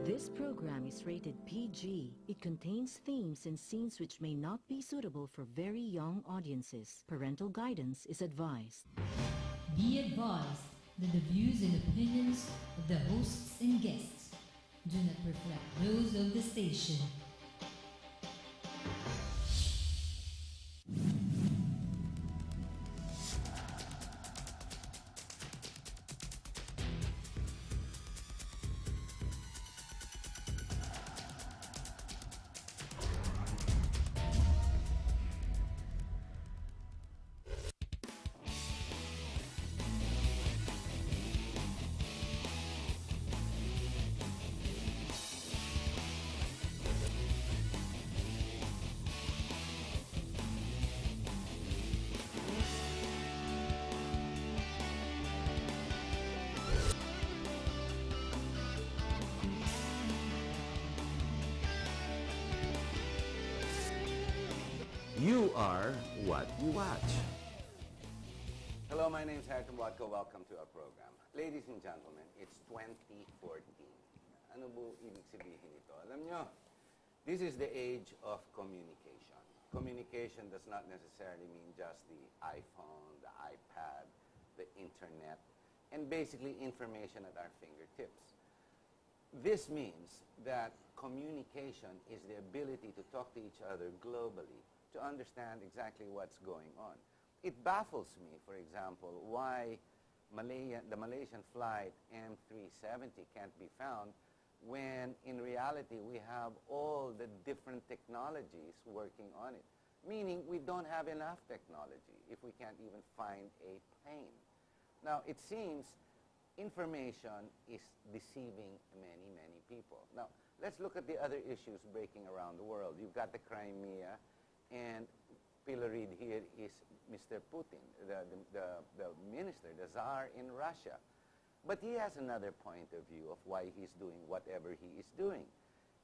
This program is rated PG. It contains themes and scenes which may not be suitable for very young audiences. Parental guidance is advised. Be advised that the views and opinions of the hosts and guests do not reflect those of the station. You are what you watch. Hello, my name is Harrison Watko. Welcome to our program. Ladies and gentlemen, it's 2014. Ano po ibig sabihin ito? Alam nyo, this is the age of communication. Communication does not necessarily mean just the iPhone, the iPad, the internet, and basically information at our fingertips. This means that communication is the ability to talk to each other globally, to understand exactly what's going on. It baffles me, for example, why the Malaysian flight M370 can't be found when in reality we have all the different technologies working on it. Meaning we don't have enough technology if we can't even find a plane. Now it seems information is deceiving many, many people. Now let's look at the other issues breaking around the world. You've got the Crimea, and pilloried here is Mr. Putin, the minister, the Tsar in Russia. But he has another point of view of why he's doing whatever he is doing.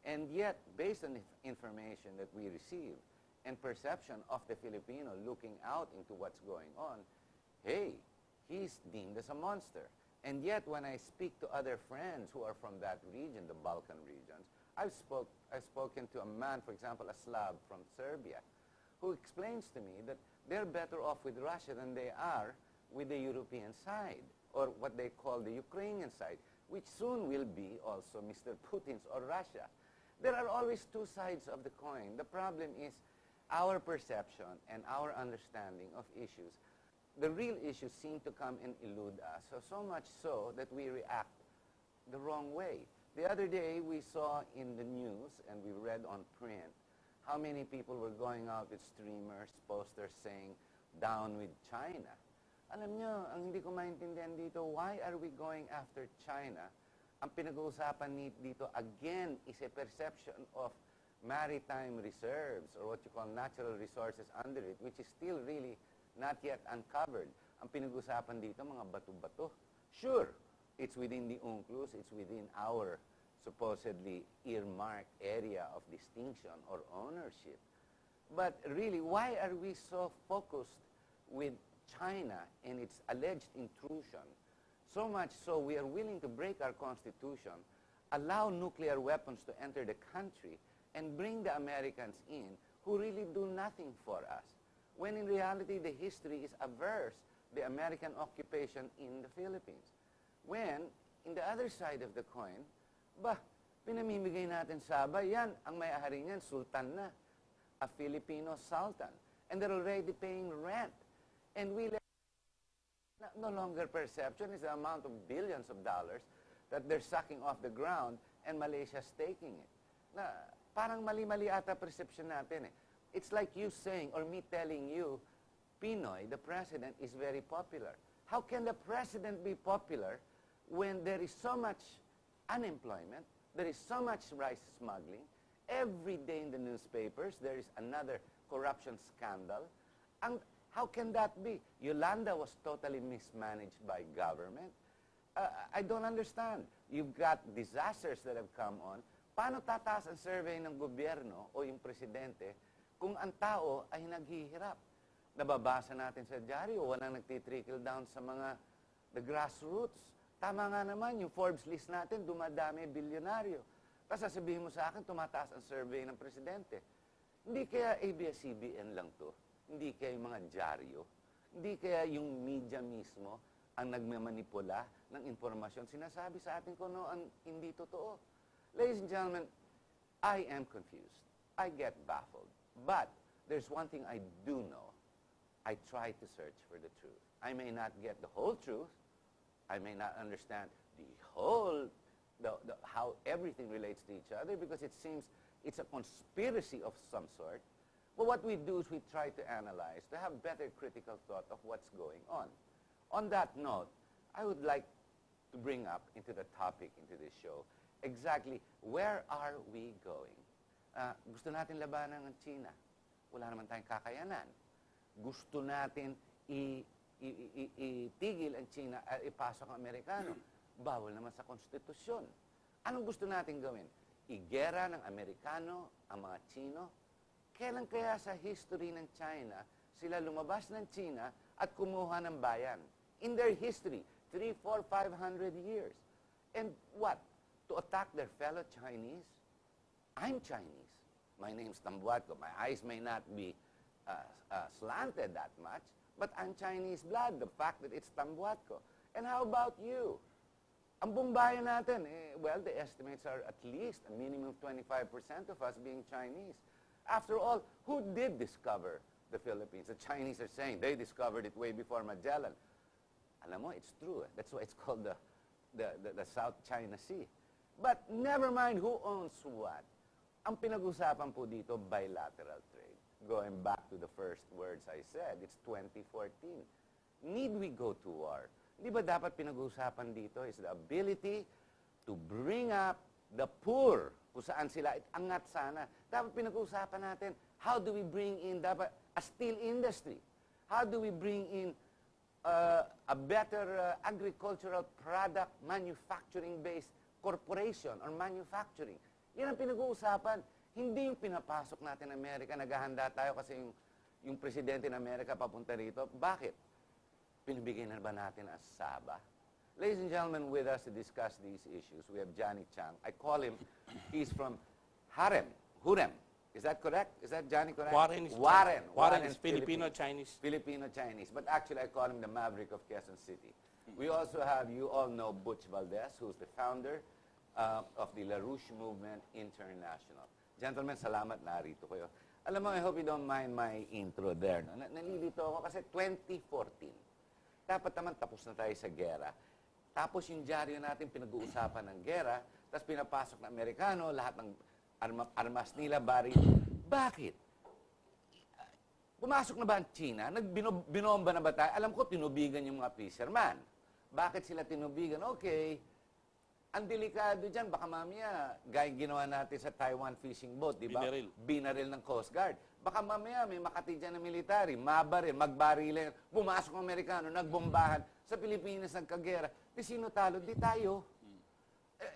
And yet, based on information that we receive and perception of the Filipino looking out into what's going on, hey, he's deemed as a monster. And yet, when I speak to other friends who are from that region, the Balkan regions, I've spoken to a man, for example, a Slav from Serbia, who explains to me that they're better off with Russia than they are with the European side, or what they call the Ukrainian side, which soon will be also Mr. Putin's or Russia. There are always two sides of the coin. The problem is our perception and our understanding of issues. The real issues seem to come and elude us, so much so that we react the wrong way. The other day we saw in the news and we read on print how many people were going out with streamers, posters saying, "Down with China." Alam nyo, ang hindi ko maintindihan dito, why are we going after China? Ang pinag-uusapan dito, again, is a perception of maritime reserves, or what you call natural resources under it, which is still really not yet uncovered. Ang pinag-uusapan dito, mga bato-bato. Sure, it's within the UNCLOS, it's within our supposedly earmarked area of distinction or ownership. But really, why are we so focused with China and its alleged intrusion? So much so we are willing to break our constitution, allow nuclear weapons to enter the country, and bring the Americans in who really do nothing for us. When in reality, the history is averse the American occupation in the Philippines. When, in the other side of the coin, pinamimigay natin sabay, yan, ang may-ari niyan, sultan na, a Filipino sultan. And they're already paying rent. And we no longer perception is the amount of billions of dollars that they're sucking off the ground and Malaysia's taking it. Na, parang mali-mali ata perception natin eh. It's like you saying, or me telling you, Pinoy, the president, is very popular. How can the president be popular when there is so much unemployment, there is so much rice smuggling, every day in the newspapers there is another corruption scandal? And how can that be? Yolanda was totally mismanaged by government. I don't understand. You've got disasters that have come on. Paano tataas ang survey ng gobyerno o yung presidente kung ang tao ay naghihirap? Nababasa natin sa dyaryo, walang nagtitrickle down sa mga the grassroots. Tama nga naman, yung Forbes list natin, dumadami, bilyonaryo. Tapos sasabihin mo sa akin, tumataas ang survey ng presidente. Hindi kaya ABS-CBN lang to? Hindi kaya yung mga dyaryo? Hindi kaya yung media mismo ang nagmamanipula ng informasyon? Sinasabi sa atin kung ano ang hindi totoo. Ladies and gentlemen, I am confused. I get baffled. But there's one thing I do know. I try to search for the truth. I may not get the whole truth. I may not understand the whole, how everything relates to each other, because it seems it's a conspiracy of some sort. But what we do is we try to analyze, to have better critical thought of what's going on. On that note, I would like to bring up into the topic, into this show, exactly where are we going? Gusto natin labanan ng China. Wala naman tayong kakayanan. Gusto natin itigil ang China at ipasok ang Amerikano. Bawal naman sa konstitusyon. Anong gusto natin gawin? Igera ng Amerikano ang mga Chino? Kailan kaya sa history ng China sila lumabas ng China at kumuha ng bayan? In their history, 3, 4, 500 years. And what? To attack their fellow Chinese? I'm Chinese. My name's Tambuatco. My eyes may not be slanted that much, but I'm Chinese blood, the fact that it's Tambuatco. And how about you? Ang buong bayan natin, well, the estimates are at least a minimum of 25% of us being Chinese. After all, who did discover the Philippines? The Chinese are saying they discovered it way before Magellan. Alam mo, it's true. That's why it's called the South China Sea. But never mind who owns what. Ang pinag-usapan po dito, bilateral trade. Going back to the first words I said, it's 2014. Need we go to war? Di ba dapat pinag-usapan dito is the ability to bring up the poor, kung saan sila angat sana. Dapat pinag-usapan natin, how do we bring in dapat a steel industry? How do we bring in a better agricultural product manufacturing-based corporation or manufacturing? Yan ang pinag-uusapan. Hindi yung pinapasok natin Amerika, naghahanda tayo kasi yung presidente ng Amerika papunta rito. Bakit? Pinibigyan na ba natin ang Saba? Ladies and gentlemen, with us to discuss these issues, we have Johnny Chang. I call him, he's from Huaren. Is that correct? Is that Johnny correct? Huaren is Filipino-Chinese. Filipino-Chinese. But actually, I call him the maverick of Quezon City. We also have, you all know, Butch Valdes, who's the founder of the Rouch Movement International. Gentlemen, salamat, narito kayo. Alam mo, I hope you don't mind my intro there. No? Nalilito ako kasi 2014. Dapat naman tapos na tayo sa gera. Tapos yung dyaryo natin pinag-uusapan ng gera, tapos pinapasok ng Amerikano, lahat ng armas nila, baril. Bakit? Pumasok na ba ang China? Binomba na ba tayo? Alam ko, tinubigan yung mga fisherman. Bakit sila tinubigan? Okay. Ang delikado dyan, baka mamaya, gaya ginawa natin sa Taiwan fishing boat, di ba? Binaril ng Coast Guard. Baka mamaya, may makati dyan na military, magbarilin, pumasok ng Amerikano, nagbombahan, sa Pilipinas nagkagera. Di sino talo? Di tayo.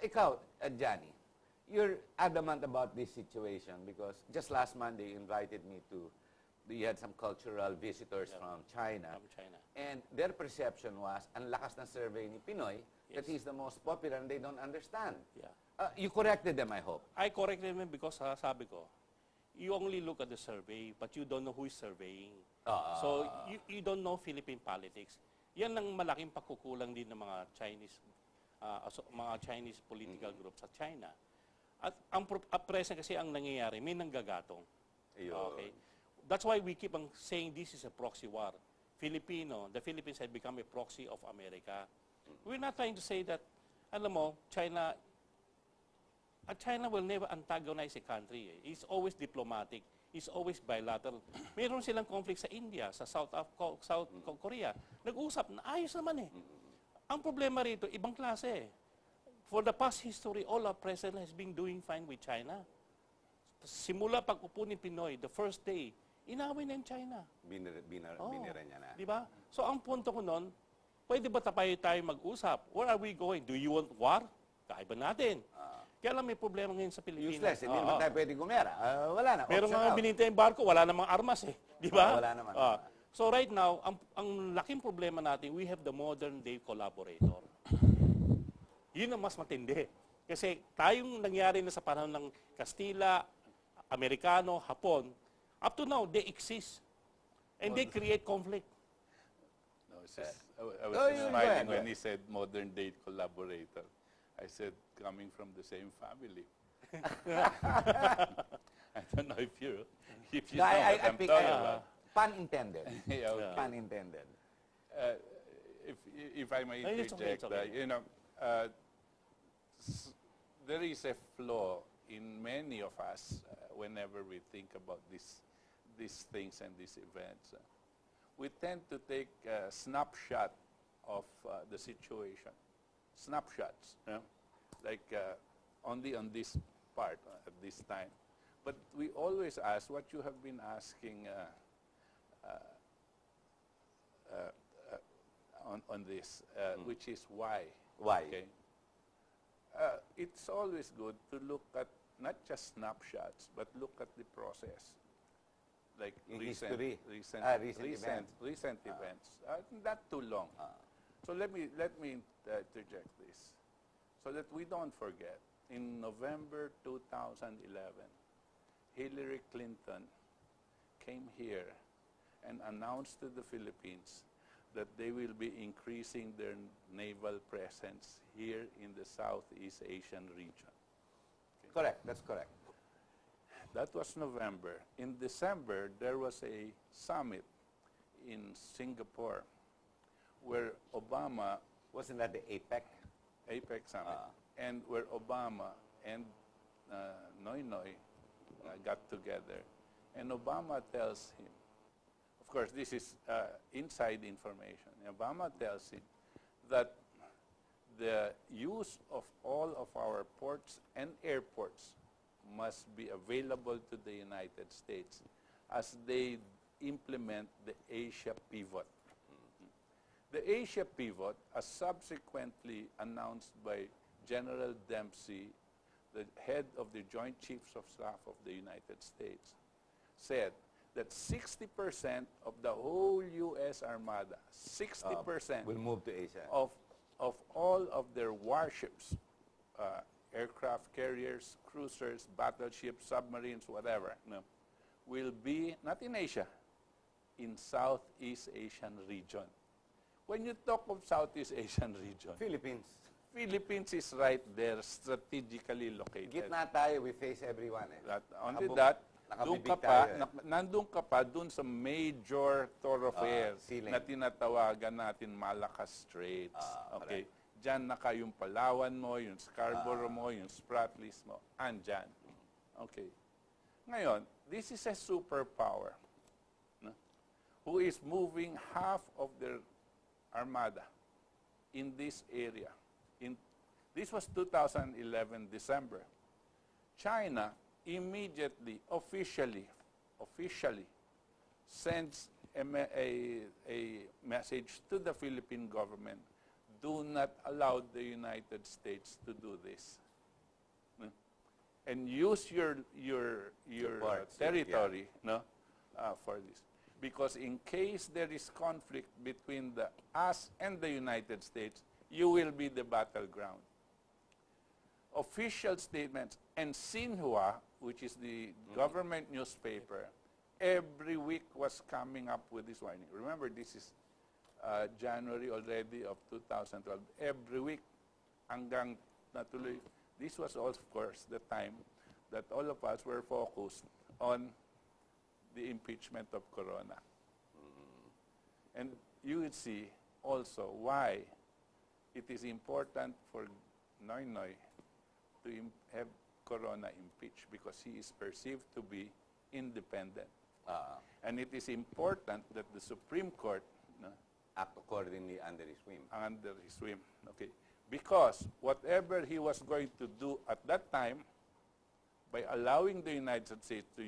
Ikaw, Johnny, you're adamant about this situation because just last Monday, you invited me you had some cultural visitors from China. And their perception was, ang lakas ng survey ni Pinoy, that he's the most popular and they don't understand. Yeah. You corrected them, I hope. I corrected them because sabi ko, you only look at the survey, but you don't know who is surveying. So, you don't know Philippine politics. Yan ang malaking pagkukulang din ng mga Chinese political groups sa China. At ang present kasi ang nangyayari, may nanggagatong. Okay? That's why we keep on saying this is a proxy war. The Philippines had become a proxy of America. We're not trying to say that, alam mo, China will never antagonize a country. It's always diplomatic. It's always bilateral. Meron silang conflict sa India, sa South Korea. Nag-usap, ayos naman eh. Ang problema rito, ibang klase. For the past history, all our president has been doing fine with China. Simula pag-upo ni Pinoy, the first day, inaway na yung China. Binira niya na. Diba? So ang punto ko nun, pwede ba tayo mag-usap? Where are we going? Do you want war? Kaiba natin. Kaya lang may problema ngayon sa Pilipinas. Useless. Hindi naman tayo pwede gumera. Wala na. Meron nga binintay yung barko, wala namang armas eh. Di ba? Wala naman. So right now, ang laking problema natin, we have the modern day collaborator. Yun ang mas matindi. Kasi tayong nangyari na sa panahon ng Kastila, Amerikano, Hapon, up to now, they exist. And they create conflict. No, it's just, I was Oh, just yeah, smiling yeah. when he said modern day collaborator. I said, coming from the same family. I don't know if you No, know what I'm talking about. Pun intended. Yeah, okay. Pun intended. If I may No, it's okay, interject, it's okay. you know, there is a flaw in many of us whenever we think about these things and these events. We tend to take a snapshot of the situation. Snapshots, you know, like only on this part at this time. But we always ask what you have been asking on this, which is why. Why? Okay. It's always good to look at not just snapshots, but look at the process. Like In recent history. events. Not too long. So let me interject this, so that we don't forget. In November 2011, Hillary Clinton came here and announced to the Philippines that they will be increasing their naval presence here in the Southeast Asian region. Correct. That's correct. That was November. In December, there was a summit in Singapore where Obama, Wasn't that the APEC? APEC summit, and where Obama and Noy got together. And Obama tells him, of course, this is inside information. Obama tells him that the use of all of our ports and airports must be available to the United States as they implement the Asia pivot. The Asia pivot, as subsequently announced by General Dempsey, the head of the Joint Chiefs of Staff of the United States, said that 60% of the whole U.S. Armada, 60% Will move to Asia. of all of their warships, aircraft carriers, cruisers, battleships, submarines, whatever, will be not in Asia, in Southeast Asian region. When you talk of Southeast Asian region, Philippines is right there, strategically located. Gitna tayo, we face everyone. Only that, nakabibig tayo, nandun ka pa dun sa major thoroughfare sea lane. na tinatawagan natin Malacca Straits. Okay? Diyan na yung Palawan mo, yung Scarborough mo, yung Spratlys mo, andyan. Okay. Ngayon, this is a superpower, no? Who is moving half of their armada in this area. This was 2011 December. China immediately, officially sends a message to the Philippine government: do not allow the United States to do this, and use your territory, for this. Because in case there is conflict between us and the United States, you will be the battleground. Official statements, and Xinhua, which is the government newspaper, every week was coming up with this warning. Remember, this is January already of 2012. Every week, hanggang natuloy. This was, of course, the time that all of us were focused on the impeachment of Corona. And you would see also why it is important for Noy to have Corona impeached, because he is perceived to be independent. And it is important that the Supreme Court Act accordingly under his whim. Okay? Because whatever he was going to do at that time, by allowing the United States to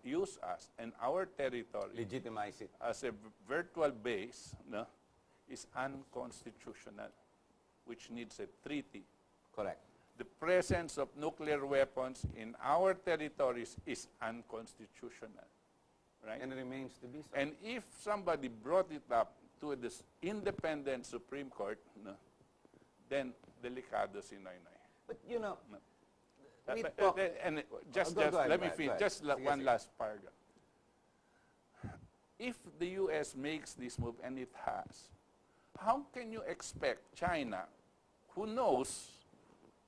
use us and our territory, Legitimize it. as a virtual base, is unconstitutional, which needs a treaty. Correct. The presence of nuclear weapons in our territories is unconstitutional, right? And remains to be so. And if somebody brought it up to this independent Supreme Court, then delikado si Noynoy. But, you know, we But, talk... and just, Go ahead, let me go finish. ahead. Just Sige, one sige. last paragraph. If the U.S. makes this move, and it has, how can you expect China, who knows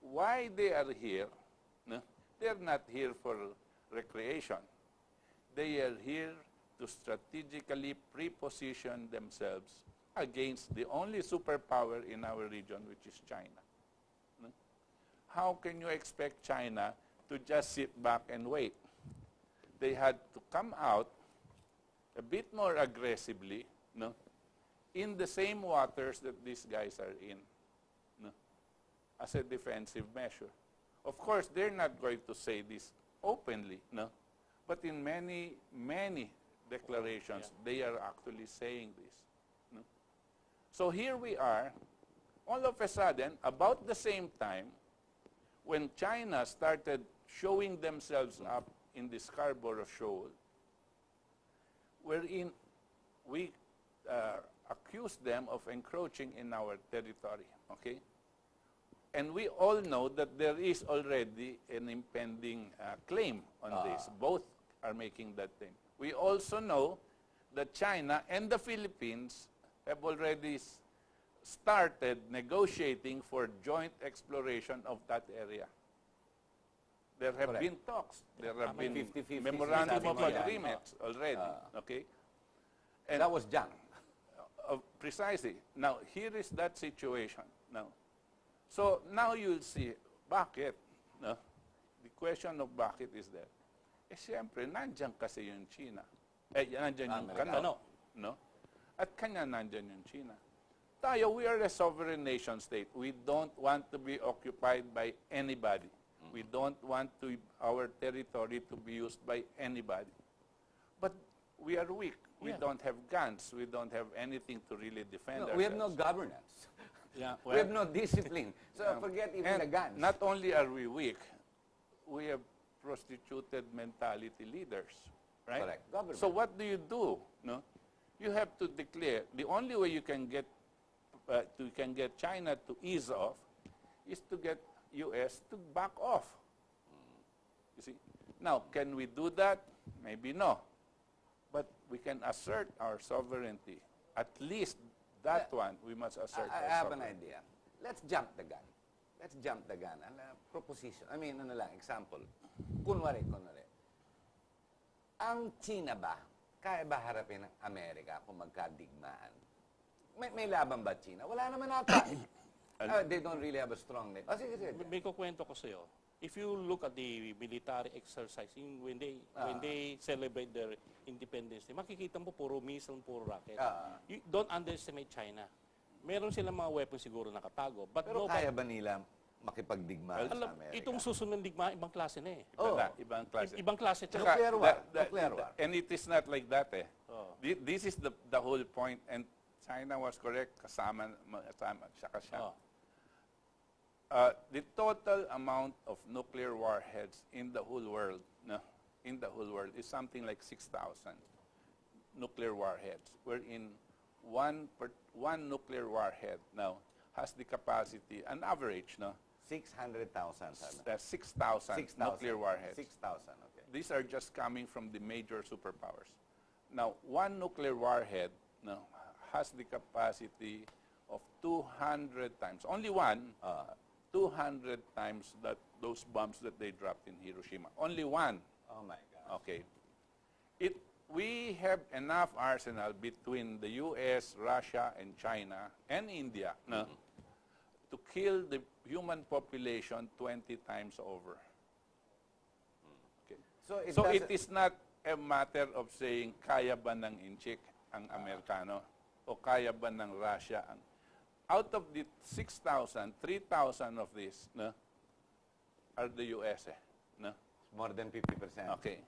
why they are here? No? They're not here for recreation. They are here to strategically preposition themselves against the only superpower in our region, which is China. No? How can you expect China to just sit back and wait? They had to come out a bit more aggressively, no, in the same waters that these guys are in, no, as a defensive measure. Of course, they're not going to say this openly, no, but in many, many declarations, they are actually saying this. No? So here we are, all of a sudden, about the same time, when China started showing themselves up in the Scarborough Shoal, wherein we accused them of encroaching in our territory, okay? And we all know that there is already an impending claim on this. Both are making that claim. We also know that China and the Philippines have already started negotiating for joint exploration of that area. There have Correct. been talks. There have May been 50-50 memorandum sinasabi of mo yan. agreements already. Okay? And That was Jiang. precisely. Now, here is that situation. Now, so now you'll see, bakit? No? The question of bakit is that, siyempre, nandyan kasi yung China. Nandyan yung Kano. No? At kanya nandyan yung China. Tayo, we are a sovereign nation state. We don't want to be occupied by anybody. We don't want our territory to be used by anybody. But we are weak. We don't have guns. We don't have anything to really defend ourselves. We have no governance. Yeah, We have no discipline. So forget even the guns. Not only are we weak, we have prostituted mentality leaders, right? Correct. Government. So what do you do? No, you have to declare. The only way you can get China to ease off is to get U.S. to back off. You see? Now, can we do that? Maybe no. But we can assert our sovereignty. At least that one, we must assert I our have an sovereignty. idea. Let's jump the gun. Let's jump the gun. Proposition. I mean, example. Kunwari. Ang China ba, kaya ba harapin ng Amerika kung magkadigmaan? May laban ba China? Wala naman ata. They don't really have a strong net. Sige. May kukwento ko sa'yo. If you look at the military exercise, when they celebrate their independence day, makikita mo puro missile, puro rocket. You don't underestimate China. Meron silang mga weapons siguro nakatago. But Pero kaya ba nila makipagdigmaan sa Amerika? Itong susunod digma, ibang klase na eh. Ibang klase. Ibang klase. Nuclear war. And it is not like that eh. This is the whole point, and China was correct, kasama siya. The total amount of nuclear warheads in the whole world, is something like 6,000 nuclear warheads, wherein one nuclear warhead now has the capacity, an average, 600,000. 6,000 nuclear warheads. 6,000, okay. These are just coming from the major superpowers. Now, one nuclear warhead has the capacity of 200 times, only one, 200 times those bombs that they dropped in Hiroshima. Only one. Oh my God. Okay. We have enough arsenal between the U.S., Russia, and China, and India, to kill the human population 20 times over. Okay. So it is not a matter of saying, kaya ba ng Inchik ang Amerikano? O kaya ba ng Russia ang... Out of the 6,000, 3,000 of these are the U.S. More than 50%. Okay.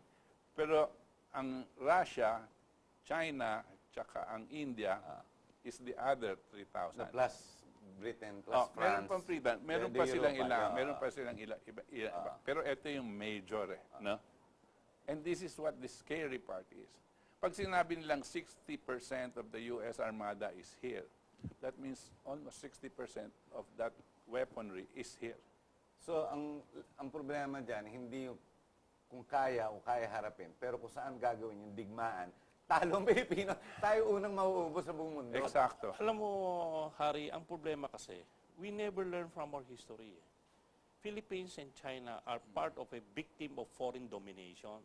Pero ang Russia, China, tsaka ang India is the other 3,000. Plus Britain, plus France. Meron pa silang iba. Pero ito yung major And this is what the scary part is. Pag sinabi nilang 60% of the U.S. Armada is here, that means almost 60% of that weaponry is here. So, ang problema dyan, hindi yung kung kaya o kaya harapin, pero kung saan gagawin yung digmaan, talo ang Pilipino, tayo unang mauubos sa buong mundo. Exacto. Alam mo, Harry, ang problema kasi, we never learn from our history. Philippines and China are part of a victim of foreign domination.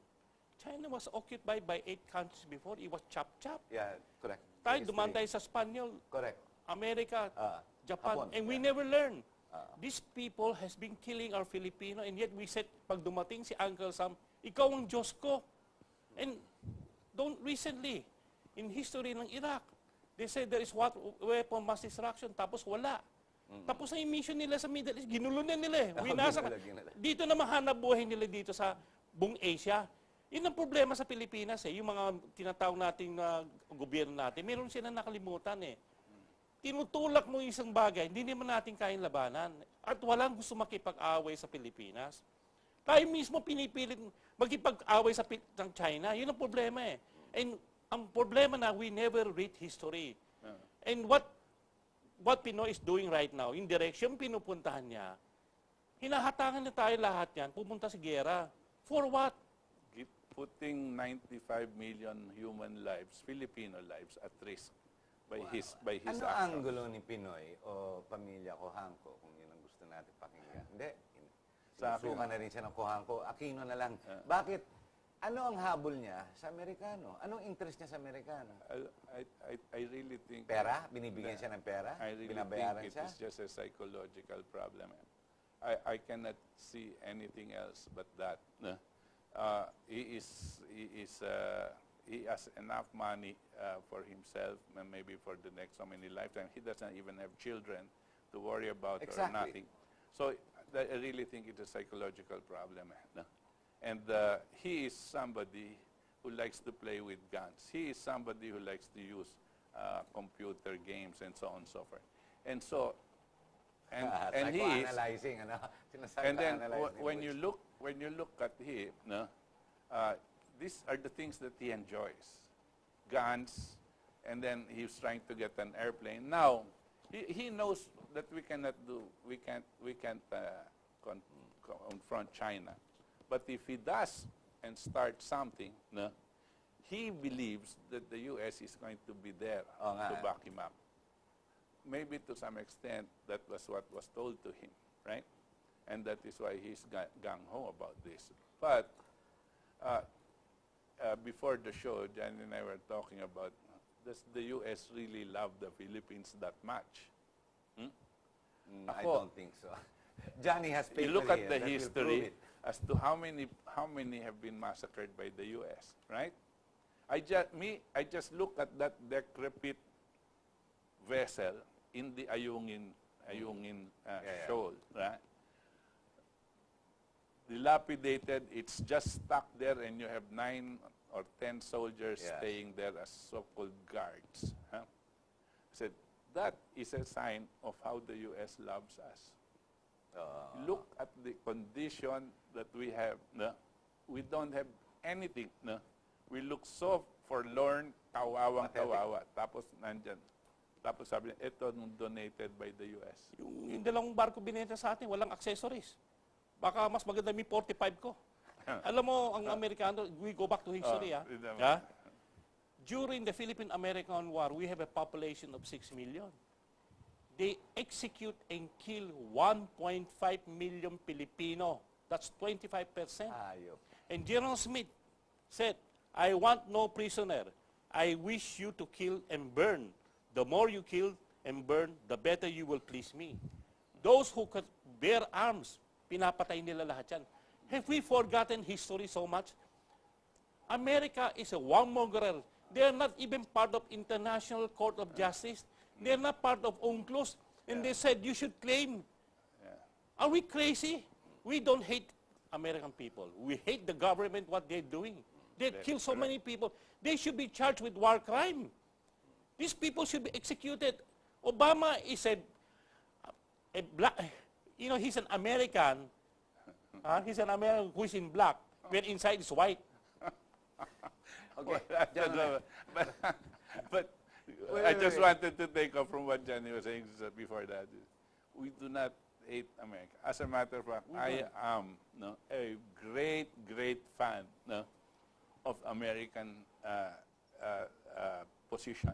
China was occupied by 8 countries before. It was chop-chop. Yeah, correct. Tayo, History. dumaan tayo sa Spanyol, Correct. America, Japan, Hapon. and we never learn. These people has been killing our Filipino, and yet we said, pag dumating si Uncle Sam, ikaw ang Diyos ko. And don't recently, in history ng Iraq, they said there is weapon mass destruction, tapos wala. Tapos na yung mission nila sa Middle East, ginulo na nila eh. Ginula. Dito na mahanap buhay nila dito sa buong Asia. Yun ang problema sa Pilipinas eh. Yung mga tinatawag nating gobyerno natin, meron sila nakalimutan eh. Tinutulak mo yung isang bagay, hindi naman natin kayang labanan. At walang gusto makipag-away sa Pilipinas. Tayo mismo pinipilit magkipag-away sa ng China. Yun ang problema eh. And ang problema na we never read history. And what Pinoy is doing right now, in direction pinupuntahan niya, hinahatangan na tayo lahat yan, pupunta sa giyera. For what? Putting 95 million human lives, Filipino lives, at risk by his Ano actions. ang gulo ni Pinoy o pamilya Kohangko, kung yun ang gusto natin pakinggan? Hindi. Sa akin, Sinusukan na rin siya ng Kohangko. Aquino na lang. Bakit? Ano ang habol niya sa Amerikano? Anong interest niya sa Amerikano? I really think... Pera? Binibigyan siya ng pera? I really Binabayaran think it siya? is just a psychological problem. I cannot see anything else but that. He has enough money for himself and maybe for the next so many lifetimes. He doesn't even have children to worry about or nothing. So I really think it's a psychological problem. And he is somebody who likes to play with guns. He is somebody who likes to use computer games and so on and so forth. And so, and he is, Psychoanalyzing, ano? and then Psychoanalyzing when which- you look at him, these are the things that he enjoys, guns, and then he's trying to get an airplane. Now, he knows that we can't confront China, but if he does and starts something, he believes that the U.S. is going to be there to back him up. Maybe to some extent, that was what was told to him, right? And that is why he's gung-ho about this. But before the show, Johnny and I were talking about, does the U.S. really love the Philippines that much? I don't think so. Johnny has paper You look at here the that will prove history it. as to how many have been massacred by the U.S., right? I just look at that decrepit vessel in the Ayungin shoal, right? Dilapidated, it's just stuck there, and you have 9 or 10 soldiers staying there as so-called guards. I said, that is a sign of how the U.S. loves us. Look at the condition that we have. We don't have anything. We look so forlorn, kawawang-kawawa. Tapos nandyan. Tapos sabi niya, ito nung donated by the U.S. Yung dalawang barko binenta sa atin, walang accessories. Baka mas maganda may 45 ko. Alam mo, ang Amerikano, we go back to history, During the Philippine-American War, we have a population of 6 million. They execute and kill 1.5 million Filipino. That's 25%. Ayop. And General Smith said, I want no prisoner. I wish you to kill and burn. The more you kill and burn, the better you will please me. Those who could bear arms, pinapatay nila lahat yan. Have we forgotten history so much? America is a warmonger. They are not even part of International Court of Justice. They are not part of UNCLOS. And they said, you should claim. Are we crazy? We don't hate American people. We hate the government, what they're doing. They kill so many people. They should be charged with war crime. These people should be executed. Obama is a black, he's an American. He's an American who is in black, when inside is white. Okay. But I just wanted to take off from what Johnny was saying before that. We do not hate America. As a matter of fact, I am a great, great fan of American position,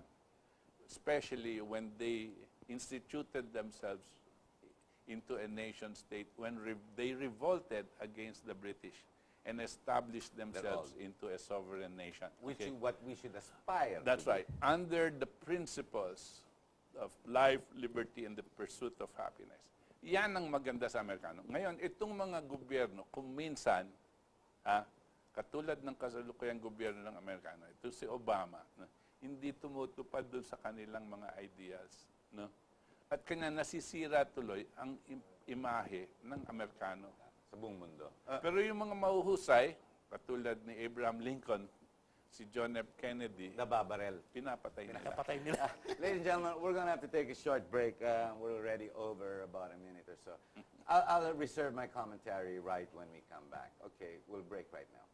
especially when they instituted themselves into a nation state, when they revolted against the British and established themselves into a sovereign nation. Which is what we should aspire to. That's right. Under the principles of life, liberty, and the pursuit of happiness. Yan ang maganda sa Amerikano. Ngayon, itong mga gobyerno, kung minsan, katulad ng kasalukuyang gobyerno ng Amerikano, ito si Obama, hindi tumutupad doon sa kanilang mga ideals. No? At kanya nasisira tuloy ang imahe ng Amerikano Sa buong mundo. pero yung mga mahuhusay, katulad ni Abraham Lincoln, si John F. Kennedy, Nababarel. pinapatay nila. Kapatay nila. Ladies and gentlemen, we're going to have to take a short break. We're already over about a minute or so. I'll reserve my commentary right when we come back. Okay, we'll break right now.